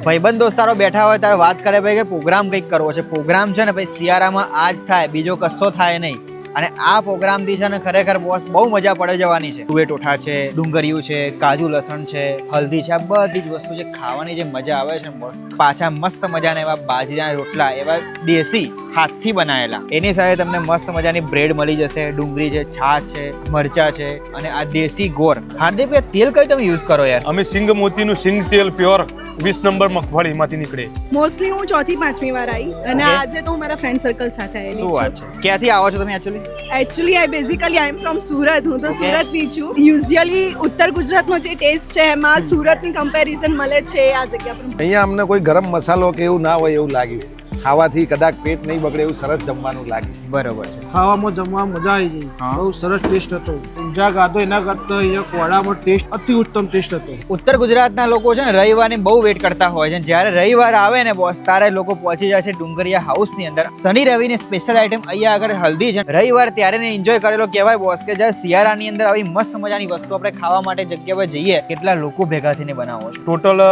ભાઈબંધ દોસ્તારો બેઠા હોય ત્યારે વાત કરે ભાઈ કે પ્રોગ્રામ કંઈક કરવો છે. પ્રોગ્રામ છે ને ભાઈ શિયાળામાં આ જ થાય, બીજો કશો થાય નહીં. અને આ પ્રોગ્રામથી છે ને ખરેખર બોસ બહુ મજા પડે જવાની છે. તુવેર ટોઠા છે, ડુંગળીયું છે, કાજુ લસણ છે, હલ્દી છે, આ બધી જ વસ્તુ જે ખાવાની જે મજા આવે છે ને બોસ, પાછા મસ્ત મજાના એવા બાજરાના રોટલા, એવા દેશી હાથથી બનાવેલા, એની સાથે તમને મસ્ત મજાની બ્રેડ મળી જશે, ડુંગળી છે, છાશ છે, મરચા છે અને આ દેશી ગોળ. હાર્દિક ભાઈ તેલ કયું તમે યુઝ કરો યાર? અમે સિંગ મોતીનું સિંગ તેલ પ્યોર 20 નંબર મગફળીમાંથી નીકળે. મોસ્ટલી હું ચોથી પાંચમી વાર આવી અને Okay. આજે તો હું મારા ફ્રેન્ડ સર્કલ સાથે આવેલી શું છું. વાત છે? ક્યાંથી આવો છો તમે actually? Actually I am from Surat. હું તો Okay. સુરતની છું. યુઝ્યુઅલી ઉત્તર ગુજરાતનો જે ટેસ્ટ છે એમાં સુરતની કમ્પેરિઝન મળે છે આ જગ્યા પર. અહીંયા અમને કોઈ ગરમ મસાલો કે એવું ના હોય એવું લાગ્યું. ખાવાથી કદાચ પેટ નહીં બગડે એવું સરસ જમવાનું લાગ્યું. બરોબર છે. ખાવામાં જમવામાં મજા આવી ગઈ. હા. બહુ સરસ ટેસ્ટ હતો. ઊંઝા ગાધો એના કરતા અહીંયા કોળામાં ટેસ્ટ અતિ ઉત્તમ ટેસ્ટ હતો. ઉત્તર ગુજરાતના લોકો છે ને રવિવારની બહુ વેટ કરતા હોય છે. જ્યારે રવિવાર આવે ને બોસ, ત્યારે લોકો પહોંચી જાય છે ડુંગરિયા હાઉસની અંદર. શનિ રવિની સ્પેશિયલ આઈટમ અહીંયા આગળ હલ્દી છે. રવિવાર ત્યારે ને એન્જોય કરેલો કહેવાય બોસ, કે જ્યારે શિયાળાની અંદર આવી મસ્ત મજાની વસ્તુ આપણે ખાવા માટે જગ્યા પર જઈએ, કેટલા લોકો ભેગા થઈને બનાવો છો? ટોટલ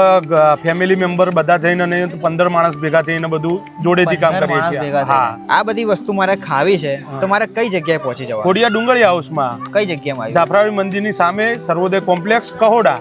ફેમિલી મેમ્બર બધા થઈને નહીં તો 15 માણસ ભેગા થઈને બધું જોડેથી કામ 15 કરીએ માણસ છીએ. ભેગા હા, થઈને. આ બધી વસ્તુ મારે ખાવી છે તો મારે કઈ જગ્યાએ પહોંચી જવાનું? ખોડિયા ડુંગળી હાઉસમાં કઈ જગ્યામાં આવી? જાફરાવી મંદિરની સામે સર્વોદય કોમ્પ્લેક્સ કહોડા.